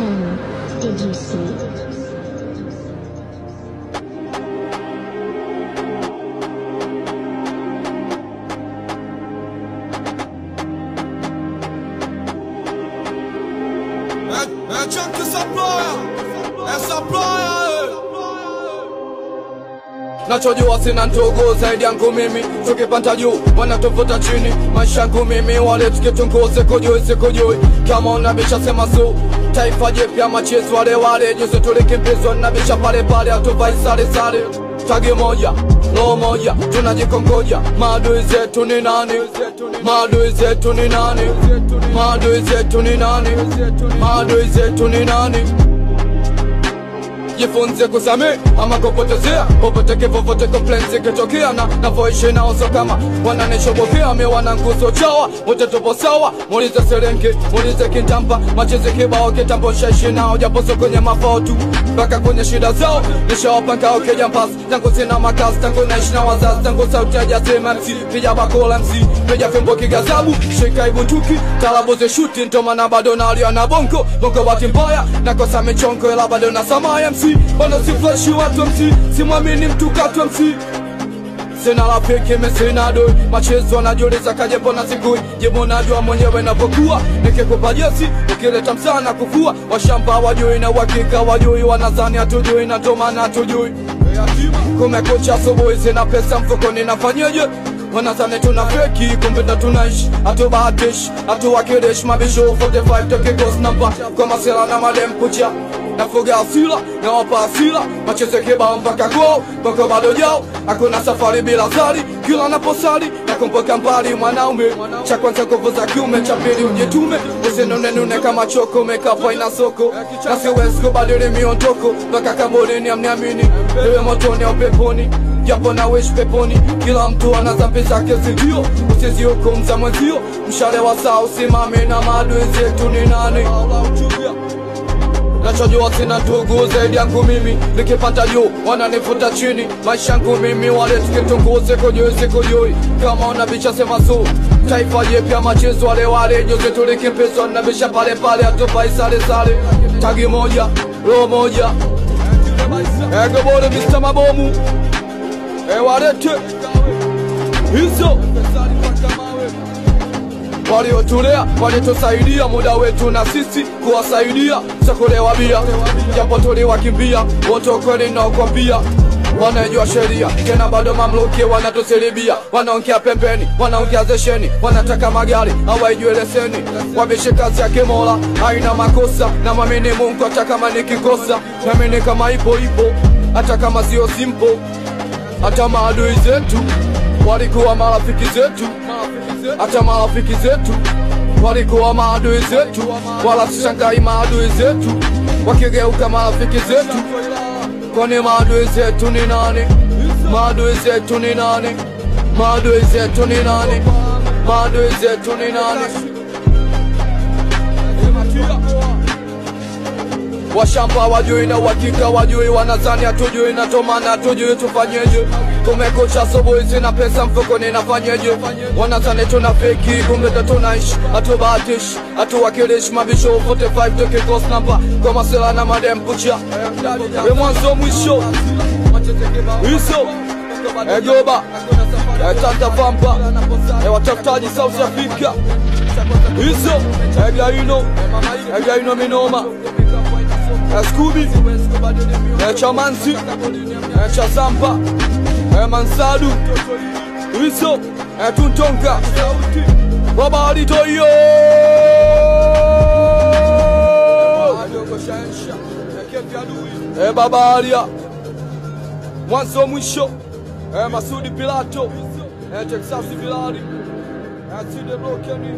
Did you see? Chunky supplier, supplier. Nachojua sina ndugu zaidi yangu mimi, tukipanda juu wanatuvuta chini. Maisha yangu mimi wale tukitungu sikujui kama unabisha sema su taifa jipya machezo wale juzi tulikimbizwa na bisha pale hatuvai sare tagi moja lo moja tunajikongoja. Maadui zetu ni nani? Maadui zetu ni nani? Maadui zetu ni nani? Maadui zetu ni nani? Jifunze kusamehe ama kupotezea, upoteke vovote complaints ikitokea na voishi nao so kama wananishobokea me wananguzo chawa wote tupo sawa. Muulize Serenge, muulize Kintampa, macheze kibao kitambo shaishi nao japo so kwenye mafao tu mpaka kwenye shida zao. Nishawapanga okija mpasi tangu sina makazi, tangu naishi na wazazi, tangu sauti ya jasema MC pija bakola MC pija fimbo kigazabu shika ibuntuki talabu ze shuti ntoma na bado na alia na bongo bati mbaya nakosa michongo ela bado na samaya MC bwana si flash watu MC simwamini mtu katu MC sina rafiki mesina doi machezo wanajiuliza kajepo na sikui jibu najua mwenyewe napokuwa nikikupa jesi ukileta msana kufua washamba wajui na wakika wajui wanazani hatujui na tomana hatujui kumekucha asubuhi sina pesa mfukoni nafanyeje wanazani tuna feki kumbe ndo tunaishi hatubahatishi hatuwakilishi mabisho 45 toke ghost number kwa masela na madem kucha nafuga asila na wapa asila macheze kibao mpaka kwao mpaka bado jao hakuna safari bila zari kila naposali na kumpoka mbali mwanaume cha kwanza nguvu za kiume cha pili ujitume usinunenune kama choko mekapa ina soko na siwezi kubadili miondoko mpaka kaburini amniamini ewe motoni au peponi japo na wish peponi kila mtu ana dhambi zake zidio usizihukumu mwenzio mshale wa saa usimame na maadui zetu ni nani? Nachojua sina ndugu zaidi yangu mimi, nikipata juu wananifuta chini. Maisha yangu mimi wale tukitungu sikujui kama unabicha sema su taifa jipya machezo wale juzi tulikimbizwa na bisha pale hatuvai sare tagi moja lo moja gobole Mr. Mabomu walete hizo waliotulea walitusaidia muda wetu na sisi kuwasaidia sakulewa bia japo tuliwakimbia wote kweli nakwambia wanajua sheria tena bado mamluki wanatusilibia wanaongea pembeni wanaongea zesheni wanataka magari hawaijue leseni wabishe kazi yake Mola haina makosa na mwamini Mungu hata kama nikikosa namini kama ipo hata kama sio simple hata maadui zetu walikuwa marafiki zetu hata marafiki zetu walikuwa maadui zetu wala sishangai maadui zetu wakigeuka marafiki zetu kwani maadui zetu ni nani? Maadui zetu ni nani? Maadui zetu ni nani? Maadui zetu ni nani? Washamba wajui na wakika wajui wanazani hatujui na tomana hatujui tufanyeje. Kumekucha asubuhi sina pesa mfukoni nafanyeje. Wanazani tuna feki kumbe ndo tunaishi hatubahatishi hatuwakilishi mabisho 45 toke ghost number kwa masela na madem kucha we mwanzo mwisho hizo goba tanta vampa watafutaji South Africa hizo gaino minoma Scooby Chamansi Chazampa Mansadu hizo Tuntonka Babali Toyo Babalia mwanzo mwisho Masudi Pilato Texas Bilali Aside Blokeni